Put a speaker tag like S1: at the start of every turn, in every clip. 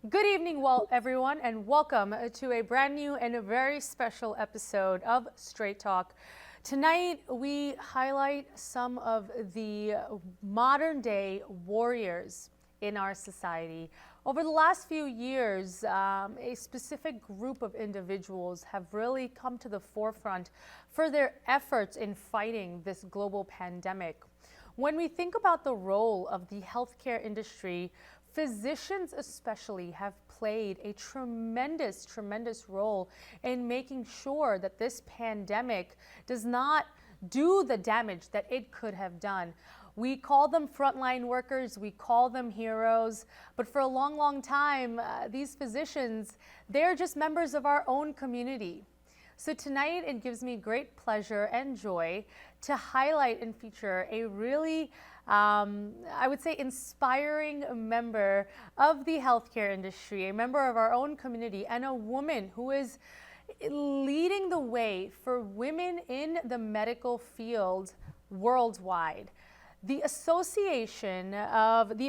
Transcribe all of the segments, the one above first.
S1: Good evening, well, everyone, and welcome to a brand new and a very special episode of Straight Talk. Tonight, we highlight some of the modern day warriors in our society. Over the last few years, a specific group of individuals have really come to the forefront for their efforts in fighting this global pandemic. When we think about the role of the healthcare industry, physicians especially have played a tremendous role in making sure that this pandemic does not do the damage that it could have done. We call them frontline workers, we call them heroes, but for a long time, these physicians, they're just members of our own community. So tonight, it gives me great pleasure and joy to highlight and feature a really, I would say, inspiring member of the healthcare industry, a member of our own community, and a woman who is leading the way for women in the medical field worldwide. The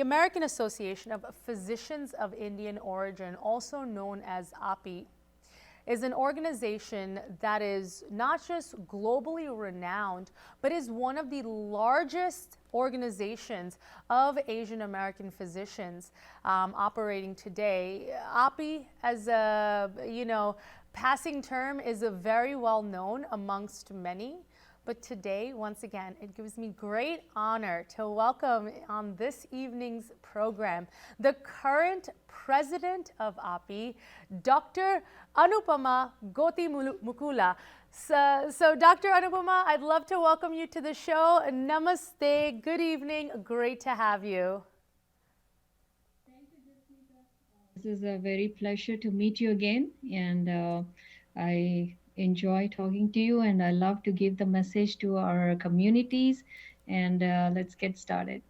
S1: American Association of Physicians of Indian Origin, also known as AAPI, is an organization that is not just globally renowned, but is one of the largest organizations of Asian American physicians operating today. AAPI, as a passing term, is a very well known amongst many. But today, once again, it gives me great honor to welcome on this evening's program the current president of AAPI, Dr. Anupama Gotimukula. So Dr. Anupama, I'd love to welcome you to the show. Namaste, good evening, great to have you.
S2: Thank you, Jasmita. This is a very pleasure to meet you again, and I enjoy talking to you, and I love to give the message to our communities, and let's get started.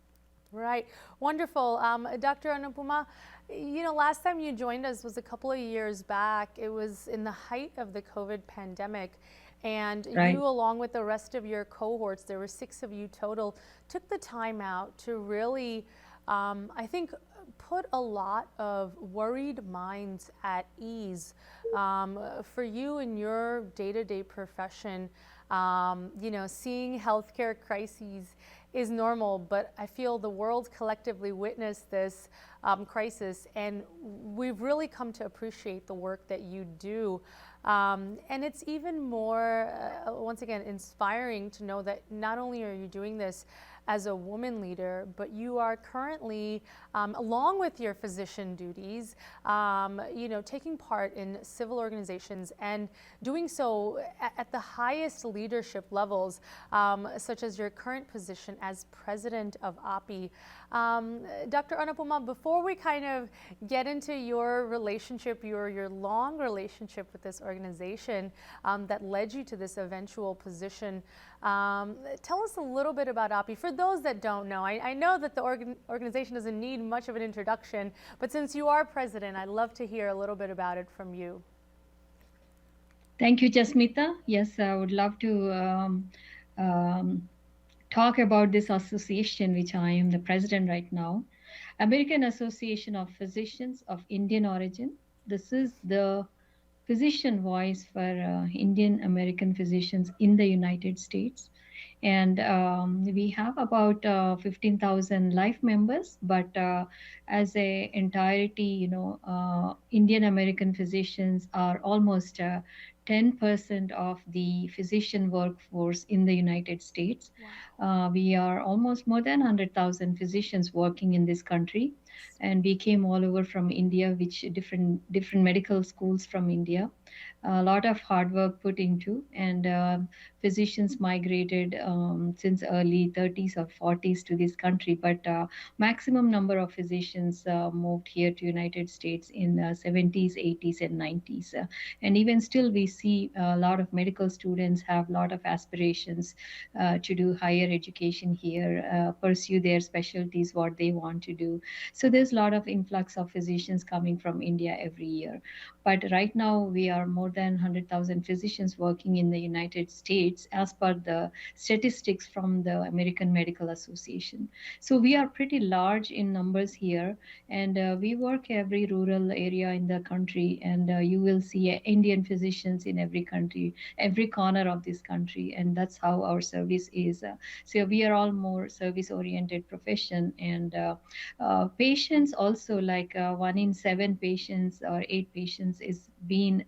S1: Right, wonderful. Dr. Anupama, last time you joined us was a couple of years back. It was in the height of the COVID pandemic. And
S2: Right.
S1: you, along with the rest of your cohorts, there were 6 of you total, took the time out to really, I think, put a lot of worried minds at ease. For you in your day-to-day profession, seeing healthcare crises is normal, but I feel the world collectively witnessed this crisis, and we've really come to appreciate the work that you do. And it's even more, once again, inspiring to know that not only are you doing this as a woman leader, but you are currently, along with your physician duties, taking part in civil organizations and doing so at the highest leadership levels, such as your current position as president of AAPI. Dr. Anupama, before we kind of get into your relationship, your long relationship with this organization that led you to this eventual position, tell us a little bit about AAPI. For those that don't know, I know that the organization doesn't need much of an introduction, but since you are president, I'd love to hear a little bit about it from you.
S2: Thank you, Jasmita. Yes, I would love to talk about this association, which I am the president right now. American Association of Physicians of Indian Origin. This is the physician voice for Indian American physicians in the United States. And we have about 15,000 life members, but as a entirety, Indian American physicians are almost 10% of the physician workforce in the United States.
S1: Wow.
S2: We are almost more than 100,000 physicians working in this country, and we came all over from India, which different medical schools from India. A lot of hard work put into, and physicians migrated since early 30s or 40s to this country, but maximum number of physicians moved here to United States in 70s, 80s, and 90s. And even still, we see a lot of medical students have a lot of aspirations to do higher education here, pursue their specialties, what they want to do. So there's a lot of influx of physicians coming from India every year. But right now, we are more than 100,000 physicians working in the United States, as per the statistics from the American Medical Association. So we are pretty large in numbers here, and we work every rural area in the country, and you will see Indian physicians in every country, every corner of this country, and that's how our service is. So we are all more service-oriented profession, and patients also, like 1 in 7 patients or 8 patients is being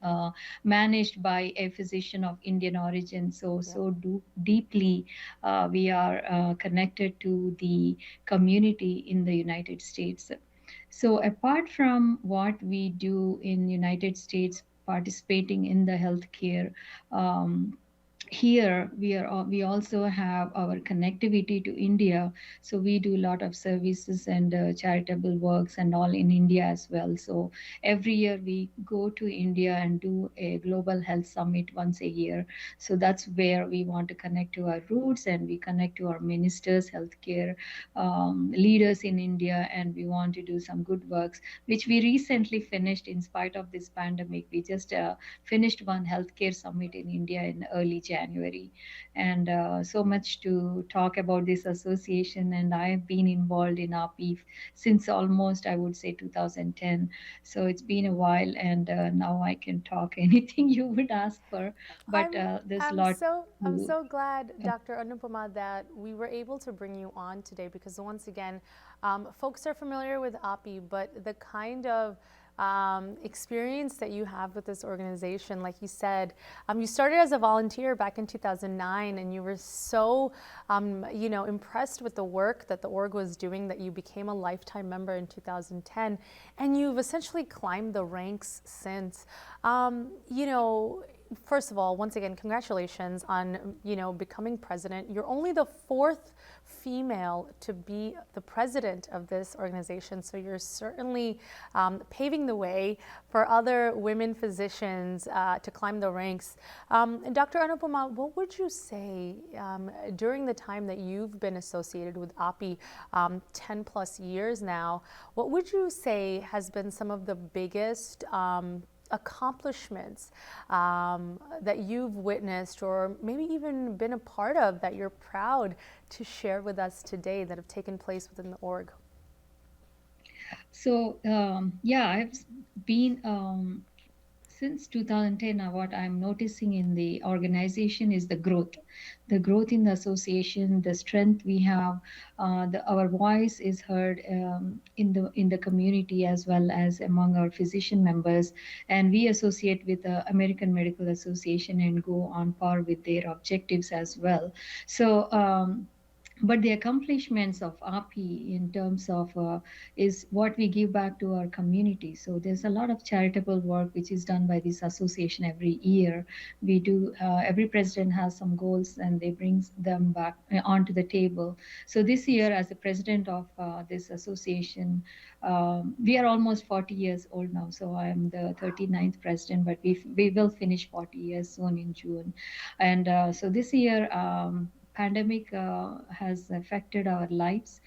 S2: managed by a physician of Indian origin. So
S1: Yeah.
S2: deeply we are connected to the community in the United States. So apart from what we do in United States, participating in the healthcare, um, here we also have our connectivity to India. So we do a lot of services and charitable works and all in India as well. So every year we go to India and do a global health summit once a year. So that's where we want to connect to our roots, and we connect to our ministers, healthcare leaders in India, and we want to do some good works, which we recently finished in spite of this pandemic. We just finished one healthcare summit in India in early January. And so much to talk about this association. And I've been involved in AAPI since almost, I would say, 2010. So it's been a while, and now I can talk anything you would ask for. But
S1: I'm
S2: there's a
S1: I'm
S2: lot
S1: so I'm
S2: to.
S1: so glad, Dr. Anupama, that we were able to bring you on today, because once again, folks are familiar with AAPI, but the kind of experience that you have with this organization, like you said, you started as a volunteer back in 2009, and you were so, impressed with the work that the org was doing that you became a lifetime member in 2010, and you've essentially climbed the ranks since. First of all, once again, congratulations on, becoming president. You're only the 4th female to be the president of this organization, so you're certainly paving the way for other women physicians to climb the ranks. Dr. Anupama, what would you say during the time that you've been associated with AAPI, 10 plus years now, what would you say has been some of the biggest accomplishments that you've witnessed, or maybe even been a part of, that you're proud to share with us today, that have taken place within the org?
S2: So yeah, I've been since 2010. What I'm noticing in the organization is the growth in the association, the strength we have. Our voice is heard in the community as well as among our physician members, and we associate with the American Medical Association and go on par with their objectives as well. So. But the accomplishments of API in terms of is what we give back to our community. So there's a lot of charitable work which is done by this association every year. We do, every president has some goals and they bring them back onto the table. So this year, as the president of this association, we are almost 40 years old now. So I am the 39th president, but we will finish 40 years soon in June. And so this year, pandemic has affected our lives.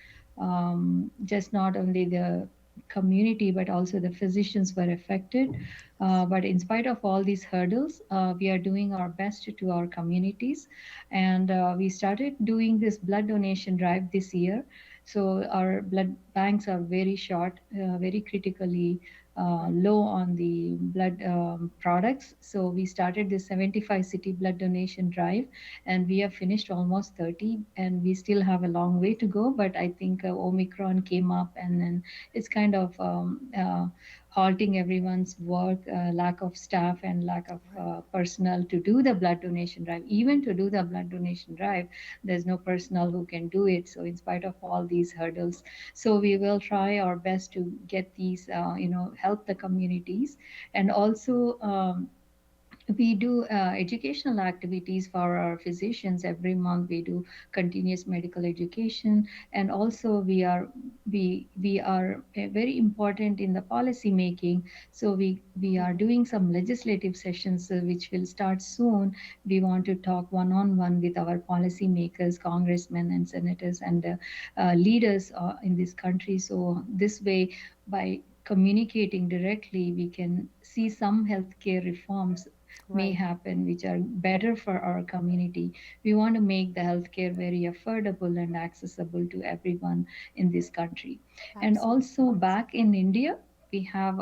S2: Just not only the community, but also the physicians were affected. But in spite of all these hurdles, we are doing our best to our communities. And we started doing this blood donation drive this year. So our blood banks are very short, very critically low on the blood products. So we started this 75 city blood donation drive, and we have finished almost 30, and we still have a long way to go. But I think Omicron came up, and then it's kind of halting everyone's work, lack of staff and lack of personnel to do the blood donation drive. Even to do the blood donation drive, there's no personnel who can do it. So in spite of all these hurdles, so we will try our best to get these, help the communities. And also, we do educational activities for our physicians. Every month we do continuous medical education, and also we are very important in the policy making. So we are doing some legislative sessions which will start soon. We want to talk one on one with our policy makers, congressmen and senators, and leaders in this country. So this way, by communicating directly, we can see some healthcare reforms may
S1: Right.
S2: happen, which are better for our community. We want to make the healthcare very affordable and accessible to everyone in this country. And
S1: Absolutely.
S2: also back in India, we have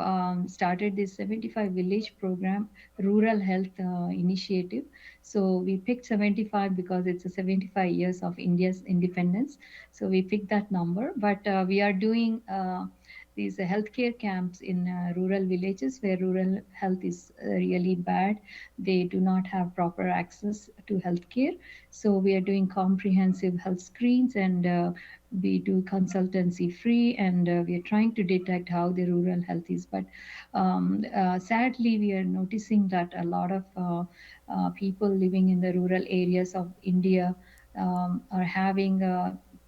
S2: started this 75 village program, rural health initiative. So we picked 75 because it's a 75 years of India's independence. So we picked that number, but we are doing these healthcare camps in rural villages where rural health is really bad. They do not have proper access to healthcare. So we are doing comprehensive health screens, and we do consultancy free, and we are trying to detect how the rural health is. But sadly, we are noticing that a lot of people living in the rural areas of India are having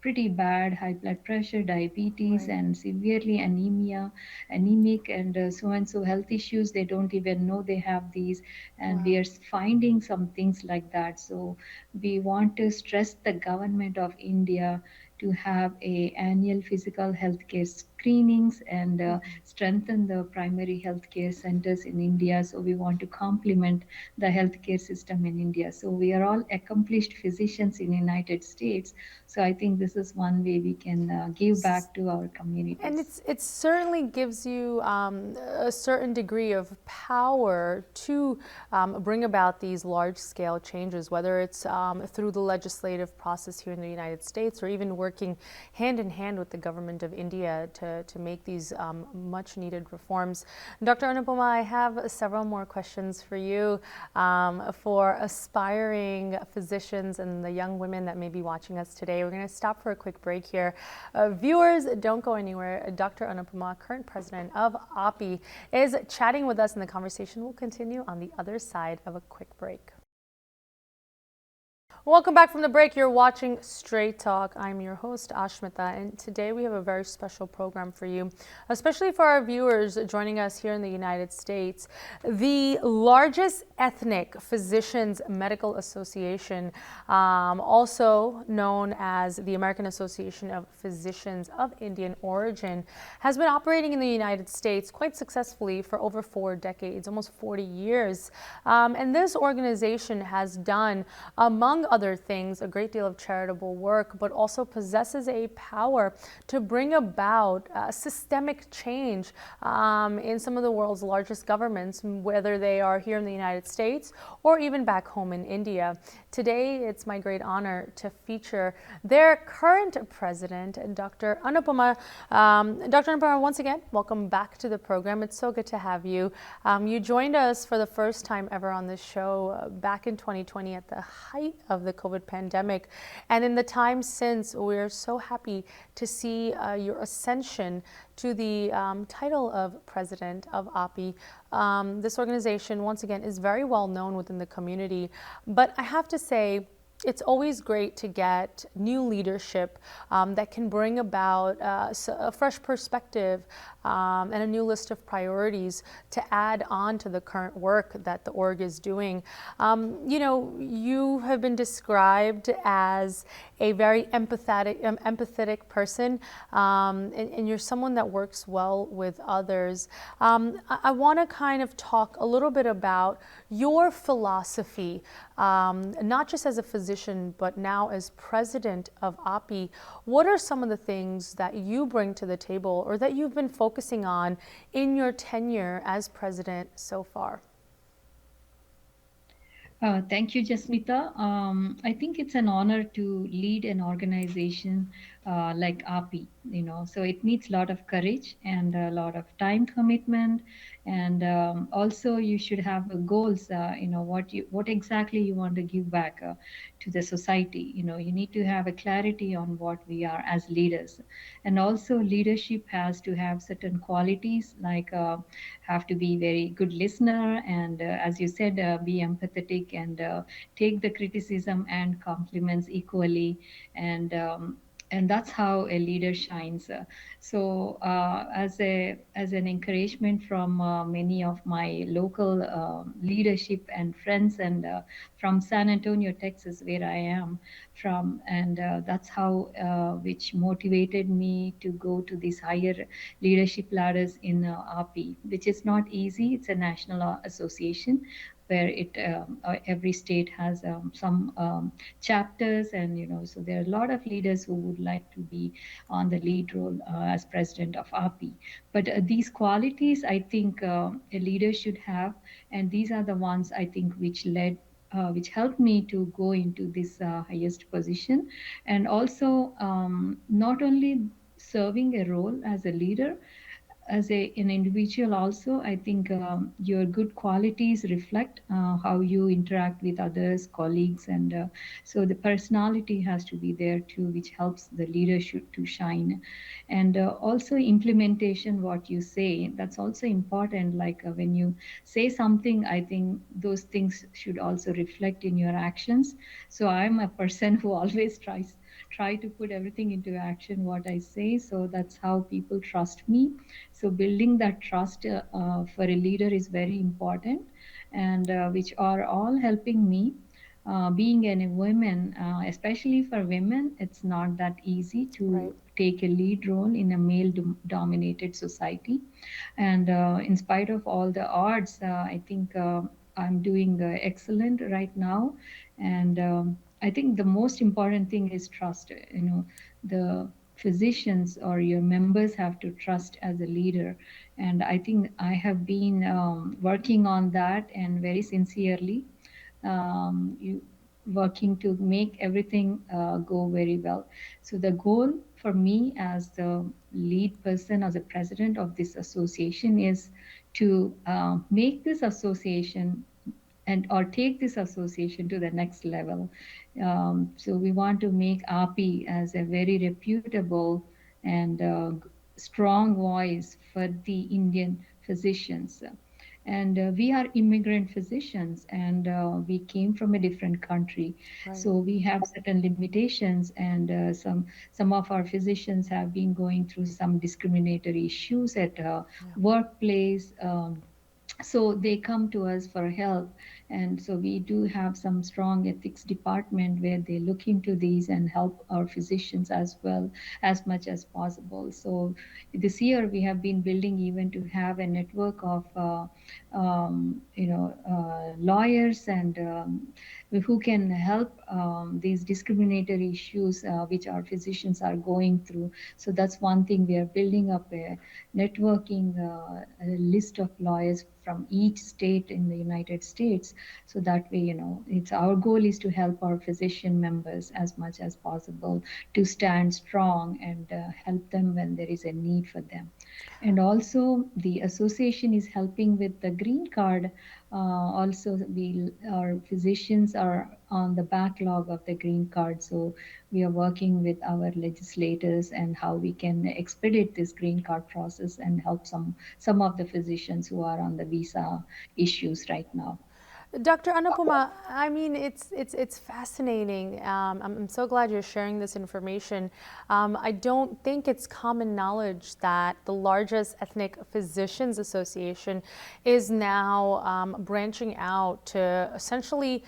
S2: pretty bad high blood pressure, diabetes,
S1: Right.
S2: and severely anemic, and so health issues. They don't even know they have these, and we
S1: Wow.
S2: are finding some things like that. So we want to stress the government of India to have a annual physical healthcare screenings, and strengthen the primary healthcare centers in India. So we want to complement the healthcare system in India. So we are all accomplished physicians in United States. So I think this is one way we can give back to our
S1: And
S2: communities.
S1: it certainly gives you a certain degree of power to bring about these large-scale changes, whether it's through the legislative process here in the United States, or even working hand in hand with the government of India to make these much-needed reforms. Dr. Anupama, I have several more questions for you for aspiring physicians and the young women that may be watching us today. We're going to stop for a quick break here. Viewers, don't go anywhere. Dr. Anupama, current president of AAPI, is chatting with us, and the conversation will continue on the other side of a quick break. Welcome back from the break. You're watching Straight Talk. I'm your host, Aashmeeta, and today we have a very special program for you, especially for our viewers joining us here in the United States. The largest ethnic physicians medical association, also known as the American Association of Physicians of Indian Origin, has been operating in the United States quite successfully for over 4 decades, almost 40 years. And this organization has done, among other things, a great deal of charitable work, but also possesses a power to bring about systemic change in some of the world's largest governments, whether they are here in the United States or even back home in India. Today, it's my great honor to feature their current president, Dr. Anupama. Dr. Anupama, once again, welcome back to the program. It's so good to have you. You joined us for the first time ever on this show back in 2020 at the height of the COVID pandemic. And in the time since, we're so happy to see your ascension to the title of president of AAPI. This organization, once again, is very well known within the community. But I have to say, it's always great to get new leadership that can bring about a fresh perspective and a new list of priorities to add on to the current work that the org is doing. You know, you have been described as a very empathetic person, and you're someone that works well with others. I want to kind of talk a little bit about your philosophy, not just as a physician, but now as president of AAPI. What are some of the things that you bring to the table, or that you've been focusing on in your tenure as president so far?
S2: Thank you, Jasmita. I think it's an honor to lead an organization like AAPI, so it needs a lot of courage and a lot of time commitment. And also you should have goals, what exactly you want to give back to the society. You need to have a clarity on what we are as leaders. And also leadership has to have certain qualities, like have to be very good listener, and as you said, be empathetic, and take the criticism and compliments equally. And and that's how a leader shines. So as an encouragement from many of my local leadership and friends, and from San Antonio, Texas, where I am from, and that's how which motivated me to go to these higher leadership ladders in AAPI, which is not easy. It's a national association where every state has some chapters, and so there are a lot of leaders who would like to be on the lead role as president of AAPI. But these qualities, I think, a leader should have, and these are the ones I think which helped me to go into this highest position. And also, not only serving a role as a leader, as an individual also, I think your good qualities reflect how you interact with others, colleagues, and so the personality has to be there too, which helps the leadership to shine. And also implementation, what you say, that's also important. Like when you say something, I think those things should also reflect in your actions. So I'm a person who always try to put everything into action what I say, so that's how people trust me. So building that trust for a leader is very important, and which are all helping me. Being a woman, especially for women, it's not that easy
S1: Right.
S2: to take a lead role in a male dominated society. And in spite of all the odds, I think I'm doing excellent right now. And I think the most important thing is trust. The physicians or your members have to trust as a leader. And I think I have been working on that, and very sincerely you working to make everything go very well. So the goal for me as the lead person, as a president of this association, is to make this association and or take this association to the next level. So we want to make AAPI as a very reputable and strong voice for the Indian physicians. And we are immigrant physicians, and we came from a different country.
S1: Right.
S2: So we have certain limitations, and some of our physicians have been going through some discriminatory issues at
S1: Yeah.
S2: workplace. So they come to us for help. And so we do have some strong ethics department where they look into these and help our physicians as well, as much as possible. So this year we have been building even to have a network of lawyers, and who can help these discriminatory issues which our physicians are going through. So that's one thing, we are building up a networking a list of lawyers from each state in the United States. So that way, it's our goal is to help our physician members as much as possible to stand strong, and help them when there is a need for them. And also the association is helping with the green card. Also, our physicians are on the backlog of the green card. So we are working with our legislators and how we can expedite this green card process and help some of the physicians who are on the visa issues right now.
S1: Dr. Anupama, I mean, it's fascinating. I'm so glad you're sharing this information. I don't think it's common knowledge that the largest ethnic physicians association is now branching out to essentially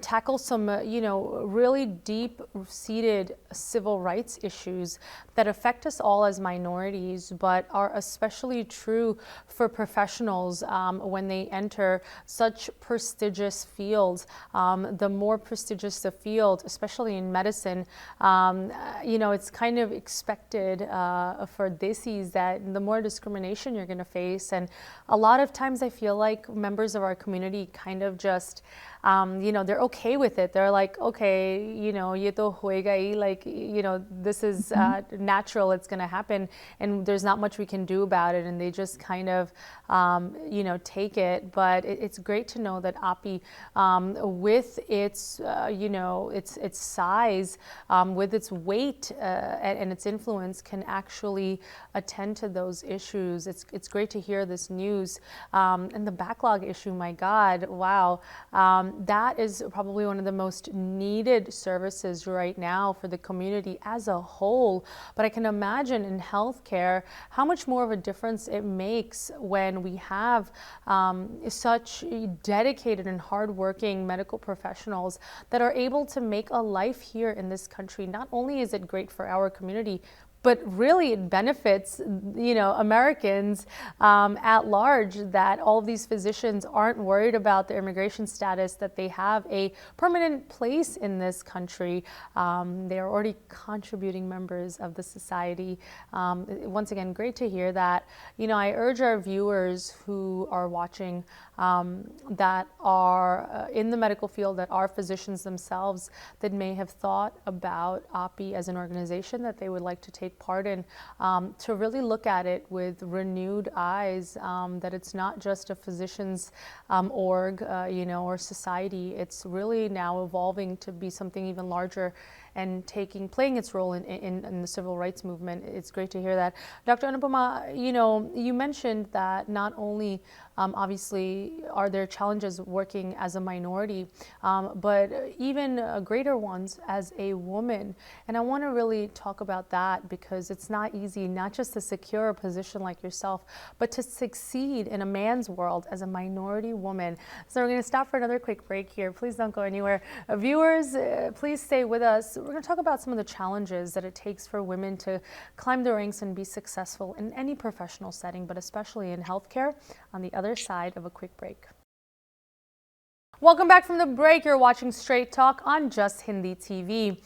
S1: tackle some, really deep-seated civil rights issues. that affect us all as minorities, but are especially true for professionals when they enter such prestigious fields. The more prestigious the field, especially in medicine, it's kind of expected for desis that the more discrimination you're going to face. And a lot of times I feel like members of our community kind of just they're okay with it. They're like, okay, ye to hoega hi, like, this is natural, it's going to happen, and there's not much we can do about it, and they just kind of, take it. But it's great to know that AAPI, with its, its size, with its weight and its influence, can actually attend to those issues. It's great to hear this news. And the backlog issue, my God, wow. That is probably one of the most needed services right now for the community as a whole. But I can imagine in healthcare how much more of a difference it makes when we have such dedicated and hardworking medical professionals that are able to make a life here in this country. Not only is it great for our community, but really it benefits, Americans at large, that all of these physicians aren't worried about their immigration status, that they have a permanent place in this country. They are already contributing members of the society. Once again, great to hear that. I urge our viewers who are watching that are in the medical field, that are physicians themselves, that may have thought about AAPI as an organization that they would like to take part in, to really look at it with renewed eyes, that it's not just a physicians org, or society. It's really now evolving to be something even larger and playing its role in the civil rights movement. It's great to hear that. Dr. Anupama, you mentioned that not only obviously are there challenges working as a minority, but even greater ones as a woman. And I want to really talk about that, because it's not easy, not just to secure a position like yourself, but to succeed in a man's world as a minority woman. So we're going to stop for another quick break here. Please don't go anywhere. Viewers, please stay with us. We're going to talk about some of the challenges that it takes for women to climb the ranks and be successful in any professional setting, but especially in healthcare, on the other side of a quick break. Welcome back from the break. You're watching Straight Talk on Just Hindi TV.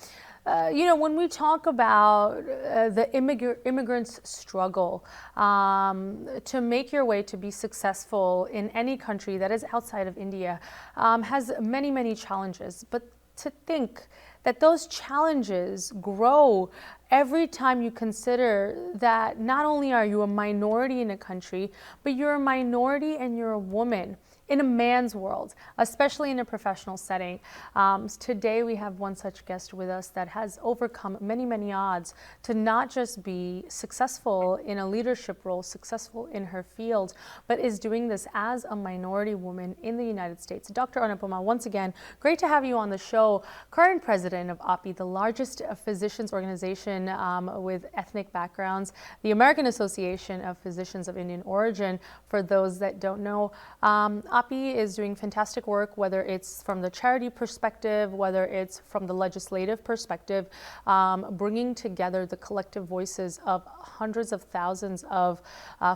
S1: When we talk about the immigrants' struggle to make your way to be successful in any country that is outside of India, has many, many challenges. But to think that those challenges grow every time you consider that not only are you a minority in a country, but you're a minority and you're a woman in a man's world, especially in a professional setting. Today we have one such guest with us that has overcome many, many odds to not just be successful in a leadership role, successful in her field, but is doing this as a minority woman in the United States. Dr. Anupama, once again, great to have you on the show. Current president of AAPI, the largest physicians organization with ethnic backgrounds, the American Association of Physicians of Indian Origin, for those that don't know. AAPI is doing fantastic work, whether it's from the charity perspective, whether it's from the legislative perspective, bringing together the collective voices of hundreds of thousands of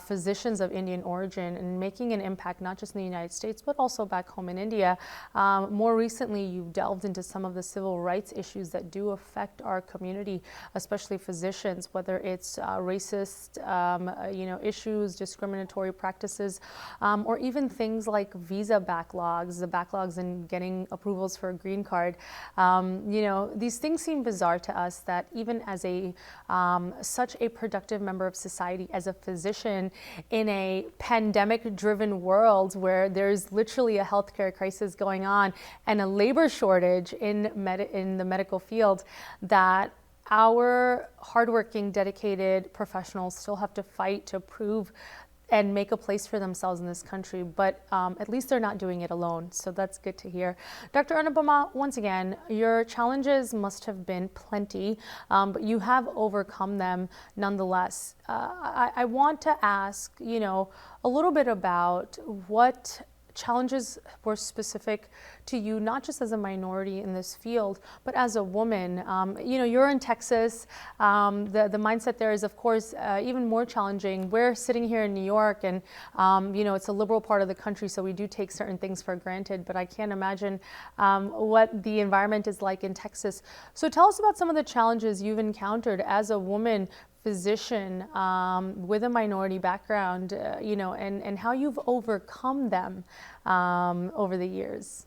S1: physicians of Indian origin and making an impact not just in the United States, but also back home in India. More recently, you've delved into some of the civil rights issues that do affect our community, especially physicians, whether it's racist issues, discriminatory practices, or even things like visa backlogs, the backlogs in getting approvals for a green card. These things seem bizarre to us, that even as such a productive member of society, as a physician in a pandemic-driven world where there's literally a healthcare crisis going on and a labor shortage in the medical field, that our hardworking, dedicated professionals still have to fight to prove and make a place for themselves in this country, but at least they're not doing it alone, so that's good to hear. Dr. Anupama, once again, your challenges must have been plenty, but you have overcome them nonetheless. I want to ask, a little bit about what challenges were specific to you, not just as a minority in this field, but as a woman. You know, you're in Texas. The mindset there is, of course, even more challenging. We're sitting here in New York, and you know, it's a liberal part of the country, so we do take certain things for granted. But I can't imagine what the environment is like in Texas. So tell us about some of the challenges you've encountered as a woman physician with a minority background, you know, and how you've overcome them over the years.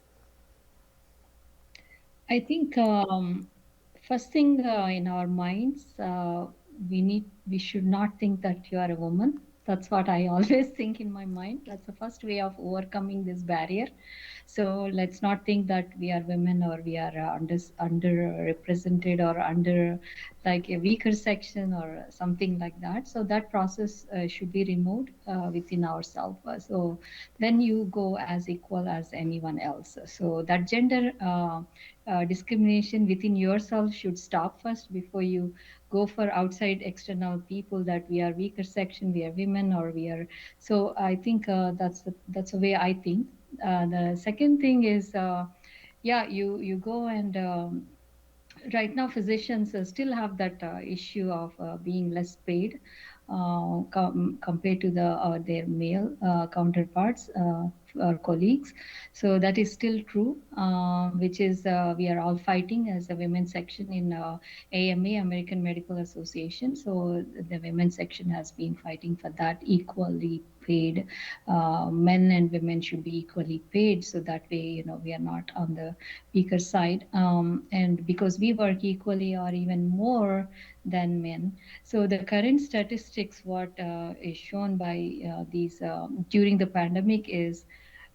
S2: I think first thing in our minds, we should not think that you are a woman. That's what I always think in my mind. That's the first way of overcoming this barrier. So let's not think that we are women or we are underrepresented or under like a weaker section or something like that. So that process should be removed within ourselves. So then you go as equal as anyone else. So that gender discrimination within yourself should stop first before you go for outside external people that we are weaker section, we are women, or we are. So I think that's the way I think. The second thing is, yeah, you go and right now physicians still have that issue of being less paid compared to their male counterparts or colleagues. So that is still true, which is we are all fighting as a women's section in AMA, American Medical Association. So the women's section has been fighting for that equally paid. Men and women should be equally paid, so that way, you know, we are not on the weaker side. And because we work equally or even more than men. So the current statistics, what is shown by these during the pandemic is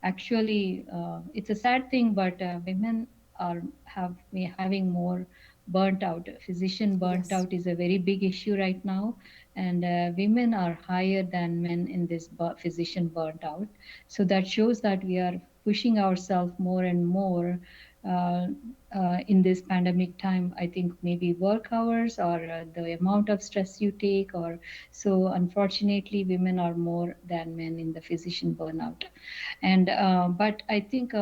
S2: actually, it's a sad thing, but women are having more burnt out. Physician burnt
S1: Yes.
S2: out is a very big issue right now, and women are higher than men in this physician burnt out. So that shows that we are pushing ourselves more and more in this pandemic time. I think maybe work hours or the amount of stress you take, or so unfortunately women are more than men in the physician burnout. And but I think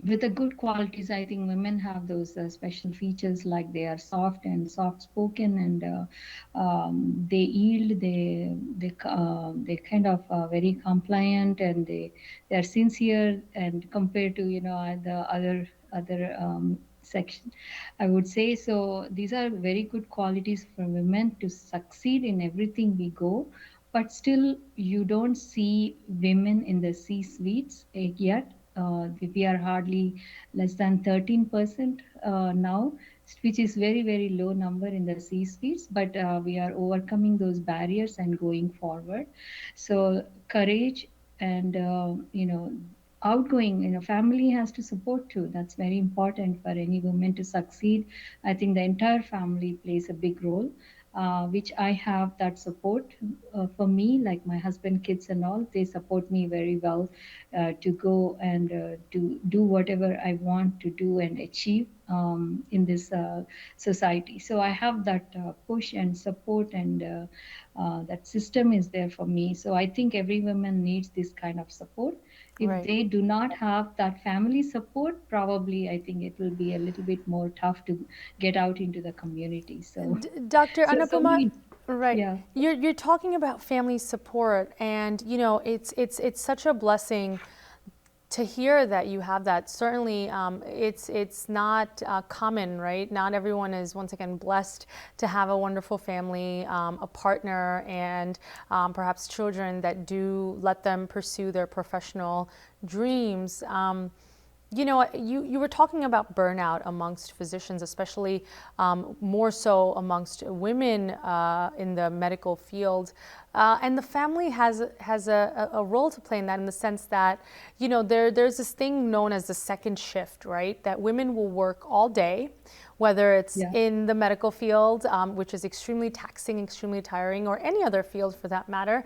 S2: with the good qualities, I think women have those special features, like they are soft and soft spoken, and they yield. They kind of very compliant, and they are sincere. And compared to, you know, the other section, I would say. So these are very good qualities for women to succeed in everything we go. But still, you don't see women in the C-suites yet. We are hardly less than 13% now, which is very, very low number in the C-suites, but we are overcoming those barriers and going forward. So courage and, you know, outgoing, you know, family has to support too. That's very important for any woman to succeed. I think the entire family plays a big role. Which I have that support for me, like my husband, kids and all, they support me very well to go and to do whatever I want to do and achieve in this society. So I have that push and support, and that system is there for me. So I think every woman needs this kind of support. If
S1: Right.
S2: they do not have that family support, probably I think it will be a little bit more tough to get out into the community. So,
S1: Dr.
S2: so
S1: Anupama,
S2: we,
S1: right?
S2: yeah.
S1: You're talking about family support, and you know, it's such a blessing to hear that you have that. Certainly, it's not common, right? Not everyone is, once again, blessed to have a wonderful family, a partner, and perhaps children that do let them pursue their professional dreams. You know, you were talking about burnout amongst physicians, especially more so amongst women in the medical field. And the family has a role to play in that, in the sense that, you know, there's this thing known as the second shift, right? That women will work all day, whether it's in the medical field, which is extremely taxing, extremely tiring, or any other field for that matter.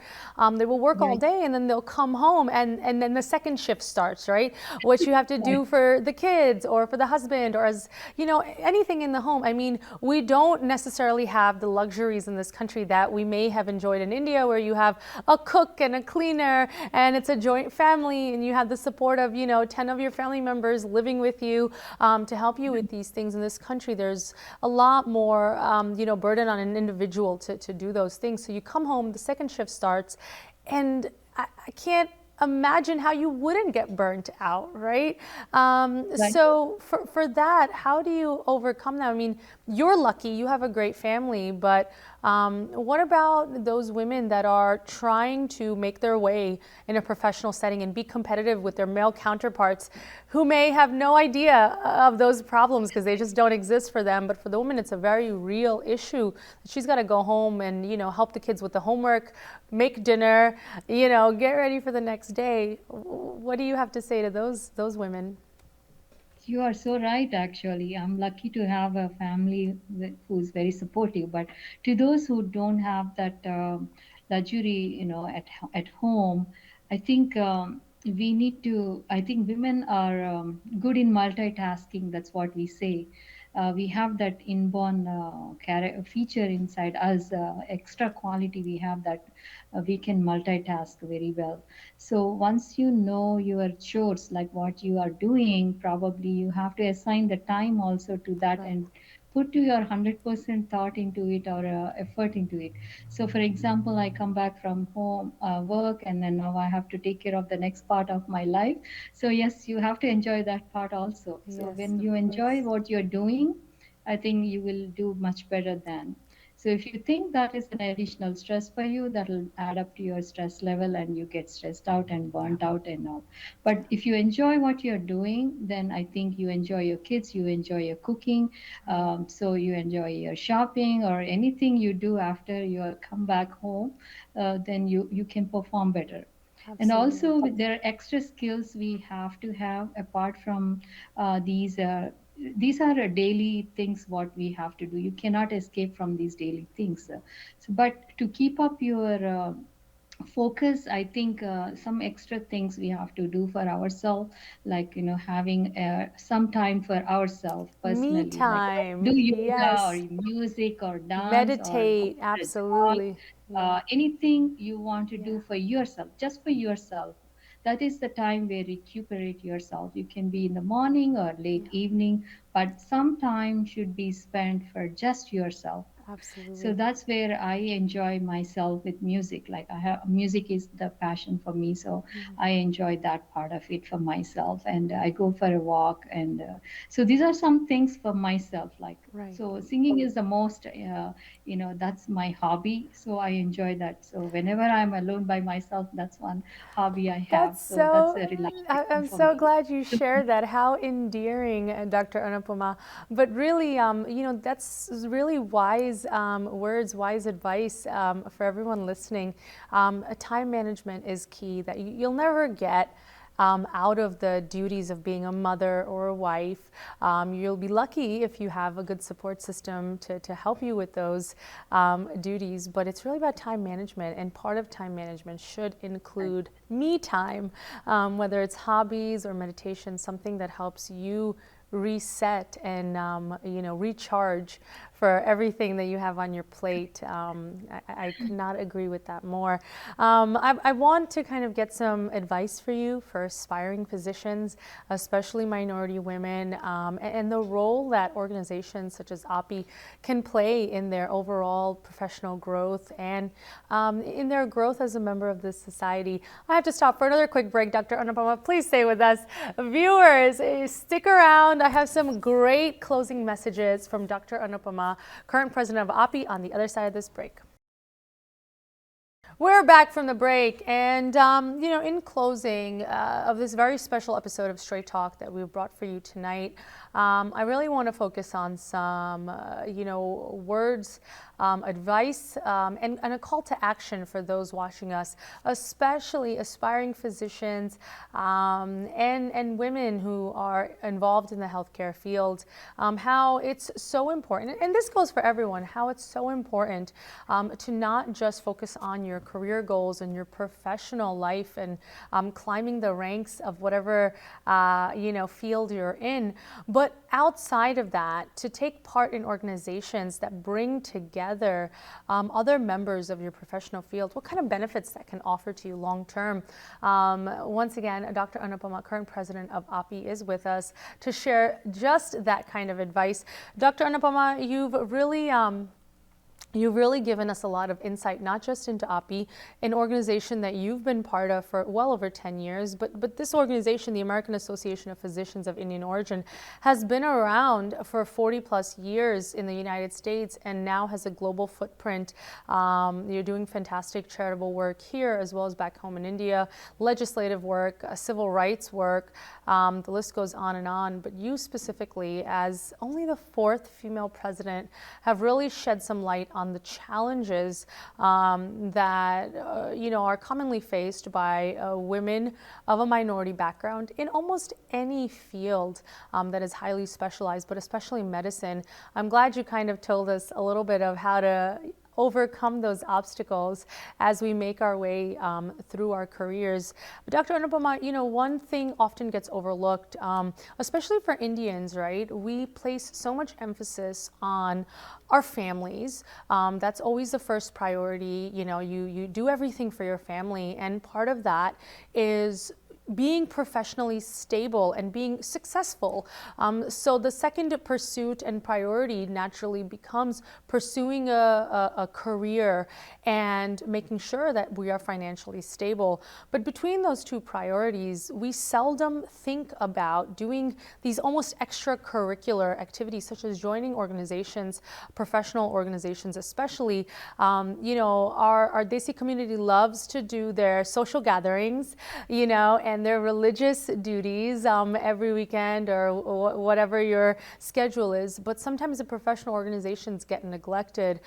S1: They will work all day, and then they'll come home, and then the second shift starts, right? What you have to do for the kids or for the husband, or as, you know, anything in the home. I mean, we don't necessarily have the luxuries in this country that we may have enjoyed in India idea where you have a cook and a cleaner and it's a joint family and you have the support of, 10 of your family members living with you to help you with these things in this country. There's a lot more, burden on an individual to do those things. So you come home, the second shift starts, and I can't imagine how you wouldn't get burnt out, right?
S2: Right.
S1: So for that, how do you overcome that? I mean, you're lucky, you have a great family, but what about those women that are trying to make their way in a professional setting and be competitive with their male counterparts who may have no idea of those problems because they just don't exist for them? But for the woman, it's a very real issue. She's got to go home and, help the kids with the homework, make dinner, get ready for the next day. What do you have to say to those women?
S2: You are so right, actually. I'm lucky to have a family who's very supportive. But to those who don't have that luxury, at home, I think we need to. I think women are good in multitasking. That's what we say. We have that inborn feature inside us, extra quality. We have that we can multitask very well. So once you know your chores, like what you are doing, probably you have to assign the time also to that
S1: Right.
S2: and put your 100% thought into it or effort into it. So for example, I come back from home, work, and then now I have to take care of the next part of my life. So yes, you have to enjoy that part also. So
S1: Yes,
S2: when
S1: of
S2: you enjoy
S1: course.
S2: what you're doing, I think you will do much better then. So if you think that is an additional stress for you, that'll add up to your stress level and you get stressed out and
S1: Yeah.
S2: burnt out and all. But if you enjoy what you're doing, then I think you enjoy your kids, you enjoy your cooking,
S1: Right.
S2: so you enjoy your shopping or anything you do after you come back home, then you can perform better. And
S1: Absolutely.
S2: also, there are extra skills we have to have apart from these. These are daily things what we have to do. You cannot escape from these daily things. So, but to keep up your focus, I think some extra things we have to do for ourselves, like having some time for ourselves
S1: Me
S2: personally, like do
S1: time.
S2: yoga or
S1: Yes.
S2: music or dance or go
S1: Meditate.
S2: for a jog,
S1: Absolutely. Yeah.
S2: anything you want to
S1: Yeah.
S2: do for yourself, just for yourself. That is the time where recuperate yourself. You can be in the morning or late
S1: Yeah.
S2: evening, but some time should be spent for just yourself. So
S1: Absolutely.
S2: that's where I enjoy myself with music. Like I have music is the passion for me, so I enjoy that part of it for myself, and I go for a walk, and so these are some things for myself. Like
S1: Right.
S2: so, singing is the most, that's my hobby, so I enjoy that. So whenever I'm alone by myself, that's one hobby I have.
S1: That's
S2: So that's
S1: so,
S2: a relaxation
S1: I'm
S2: for
S1: so
S2: me.
S1: glad you
S2: So
S1: shared that. How endearing, Dr. Anupama. But really, that's really wise words, wise advice for everyone listening. Time management is key that you'll never get out of the duties of being a mother or a wife. You'll be lucky if you have a good support system to help you with those duties, but it's really about time management, and part of time management should include me time, whether it's hobbies or meditation, something that helps you reset and recharge for everything that you have on your plate. I could not agree with that more. I want to kind of get some advice for you for aspiring physicians, especially minority women, and the role that organizations such as AAPI can play in their overall professional growth and in their growth as a member of this society. I have to stop for another quick break. Dr. Anupama, please stay with us. Viewers, stick around. I have some great closing messages from Dr. Anupama, current president of AAPI, on the other side of this break. We're back from the break, and in closing of this very special episode of Straight Talk that we've brought for you tonight, I really want to focus on some, words, advice, and a call to action for those watching us, especially aspiring physicians and women who are involved in the healthcare field. How it's so important, and this goes for everyone, how it's so important to not just focus on your career goals and your professional life and climbing the ranks of whatever field you're in, but outside of that, to take part in organizations that bring together together other members of your professional field, what kind of benefits that can offer to you long term. Once again, Dr. Anupama, current president of AAPI, is with us to share just that kind of advice. Dr. Anupama, you've really given us a lot of insight, not just into AAPI, an organization that you've been part of for well over 10 years, but this organization, the American Association of Physicians of Indian Origin, has been around for 40 plus years in the United States and now has a global footprint. You're doing fantastic charitable work here as well as back home in India, legislative work, civil rights work, the list goes on, but you specifically, as only the 4th female president, have really shed some light on the challenges that are commonly faced by women of a minority background in almost any field that is highly specialized, but especially medicine. I'm glad you kind of told us a little bit of how to overcome those obstacles as we make our way through our careers. But Dr. Anupama, one thing often gets overlooked, especially for Indians, right? We place so much emphasis on our families. That's always the first priority. You do everything for your family, and part of that is being professionally stable and being successful. So the second pursuit and priority naturally becomes pursuing a career and making sure that we are financially stable. But between those two priorities, we seldom think about doing these almost extracurricular activities, such as joining organizations, professional organizations especially. Our Desi community loves to do their social gatherings, and their religious duties every weekend or whatever your schedule is, but sometimes the professional organizations get neglected.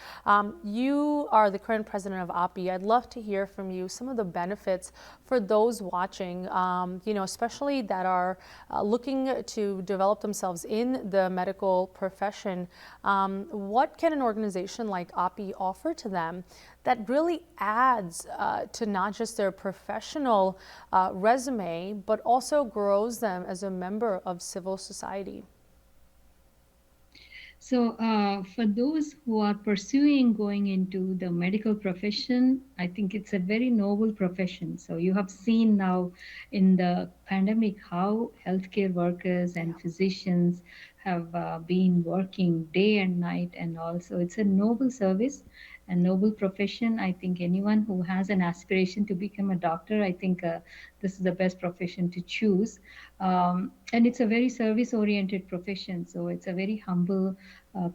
S1: You are the current president of AAPI. I'd love to hear from you some of the benefits for those watching, especially that are looking to develop themselves in the medical profession. What can an organization like AAPI offer to them that really adds to not just their professional resume, but also grows them as a member of civil society?
S2: So for those who are pursuing going into the medical profession, I think it's a very noble profession. So you have seen now in the pandemic how healthcare workers and physicians have been working day and night, and also it's a noble service and noble profession. I think anyone who has an aspiration to become a doctor, I think this is the best profession to choose. And it's a very service-oriented profession, so it's a very humble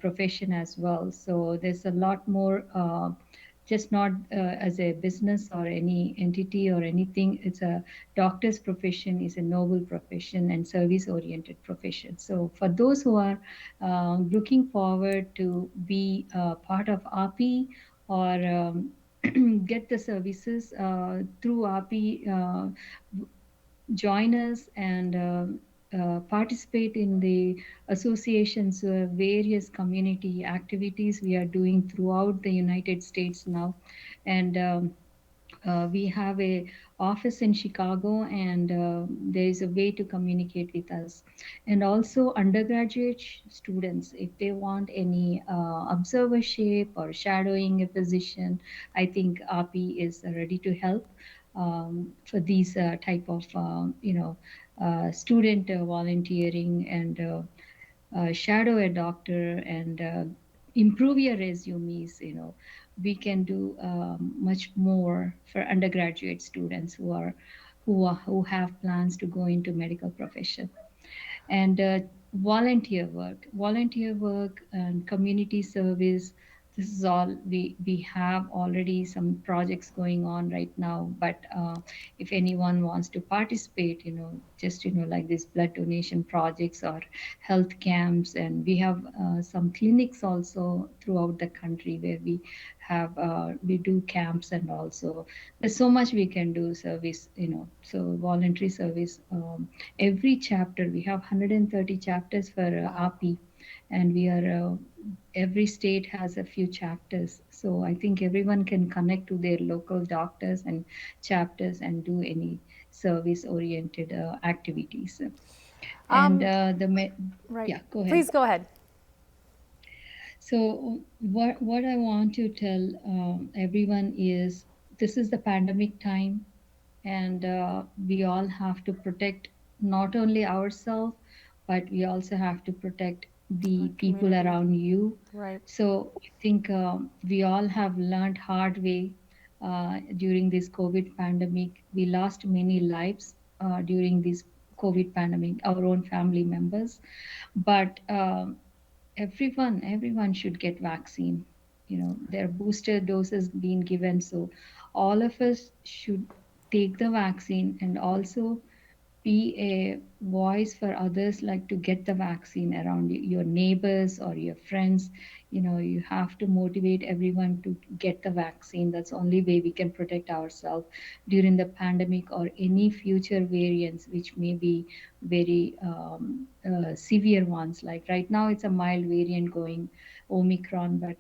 S2: profession as well. So there's a lot more, just not as a business or any entity or anything. It's a doctor's profession is a noble profession and service-oriented profession. So for those who are looking forward to be part of AAPI or get the services through AAPI, join us and participate in the association's various community activities we are doing throughout the United States now. And we have a office in Chicago, and there is a way to communicate with us. And also undergraduate students, if they want any observership or shadowing a physician, I think API is ready to help for these type of student volunteering and shadow a doctor and improve your resumes. We can do much more for undergraduate students who have plans to go into medical profession. And volunteer work and community service. This is all we have already some projects going on right now, but if anyone wants to participate, just like these blood donation projects or health camps, and we have some clinics also throughout the country where we do camps, and also there's so much we can do service, so voluntary service. Every chapter, we have 130 chapters for API, and we are every state has a few chapters, so I think everyone can connect to their local doctors and chapters and do any service oriented activities. And
S1: Right.
S2: yeah, go ahead.
S1: Please go ahead.
S2: So what I want to tell everyone is this is the pandemic time, and we all have to protect not only ourselves, but we also have to protect
S1: Our
S2: the people
S1: community.
S2: around you.
S1: Right.
S2: So I think we all have learned hard way during this COVID pandemic. We lost many lives during this COVID pandemic, our own family members, but everyone should get vaccine. Their booster doses being given, so all of us should take the vaccine, and also be a voice for others, like to get the vaccine around you, your neighbors or your friends. You have to motivate everyone to get the vaccine. That's the only way we can protect ourselves during the pandemic or any future variants which may be very severe ones. Like right now it's a mild variant going, Omicron, but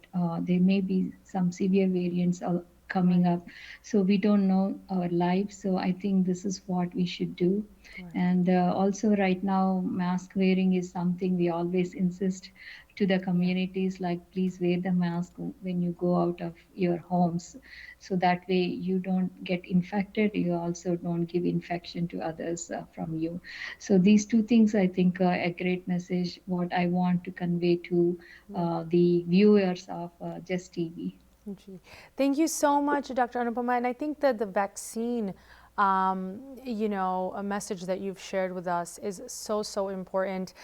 S2: there may be some severe variants coming
S1: Right.
S2: up, so we don't know our lives. So I think this is what we should do.
S1: Right.
S2: And also, right now, mask wearing is something we always insist to the
S1: Yeah.
S2: communities, like please wear the mask when you go out of your homes, so that way you don't get infected, you also don't give infection to others from you. So these two things, I think, a great message what I want to convey to
S1: Right.
S2: the viewers of Just TV.
S1: Gee. Thank you so much, Dr. Anupama. And I think that the vaccine, a message that you've shared with us is so, so important.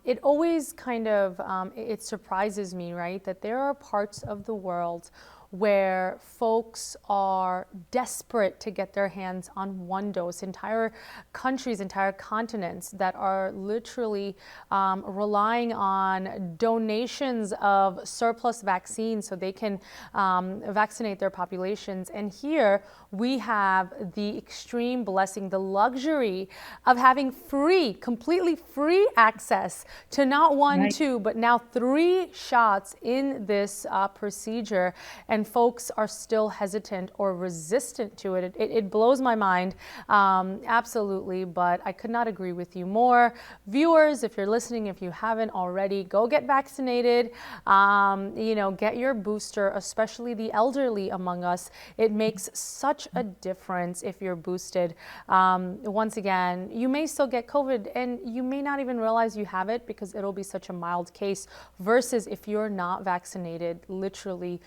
S1: It always kind of, it surprises me, right, that there are parts of the world where folks are desperate to get their hands on one dose, entire countries, entire continents that are literally relying on donations of surplus vaccines so they can vaccinate their populations. And here we have the extreme blessing, the luxury of having free, completely free access to not one,
S2: Right.
S1: two, but now 3 shots in this procedure. And folks are still hesitant or resistant to it. It blows my mind, absolutely, but I could not agree with you more. Viewers, if you're listening, if you haven't already, go get vaccinated. Get your booster, especially the elderly among us. It makes such a difference if you're boosted. Once again, you may still get COVID and you may not even realize you have it because it'll be such a mild case, versus if you're not vaccinated, literally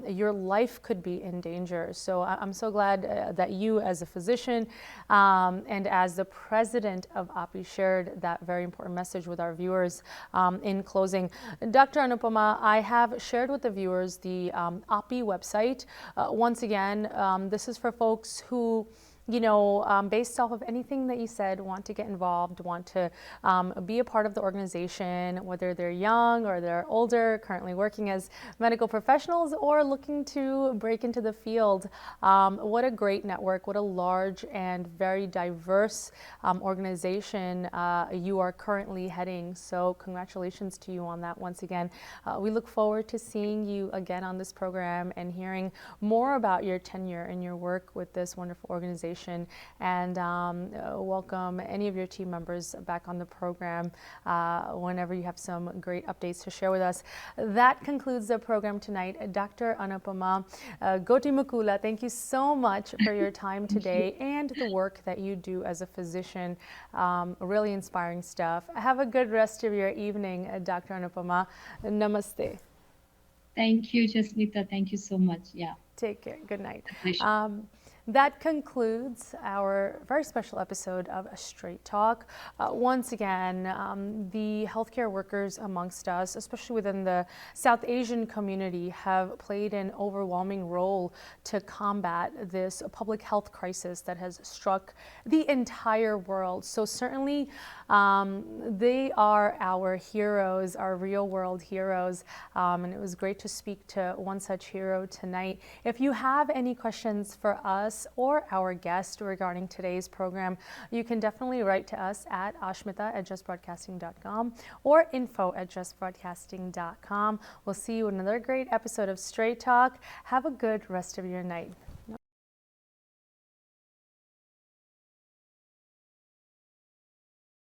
S1: your life could be in danger. So I'm so glad that you, as a physician and as the president of AAPI, shared that very important message with our viewers. In closing, Dr. Anupama, I have shared with the viewers the AAPI website. Once again, this is for folks who, based off of anything that you said, want to get involved, want to be a part of the organization, whether they're young or they're older, currently working as medical professionals, or looking to break into the field. What a great network, what a large and very diverse organization you are currently heading. So congratulations to you on that once again. We look forward to seeing you again on this program and hearing more about your tenure and your work with this wonderful organization. And welcome any of your team members back on the program whenever you have some great updates to share with us. That concludes the program tonight. Dr. Anupama Gotimukula, thank you so much for your time today and the work that you do as a physician. Really inspiring stuff. Have a good rest of your evening, Dr. Anupama. Namaste.
S2: Thank you, Jasmeeta. Thank you so much. Yeah.
S1: Take care. Good night.
S2: A pleasure.
S1: That concludes our very special episode of Straight Talk. Once again, the healthcare workers amongst us, especially within the South Asian community, have played an overwhelming role to combat this public health crisis that has struck the entire world. So certainly, they are our heroes, our real world heroes, and it was great to speak to one such hero tonight. If you have any questions for us or our guest regarding today's program, you can definitely write to us at aashmeeta@justbroadcasting.com or info@justbroadcasting.com. We'll see you in another great episode of Straight Talk. Have a good rest of your night.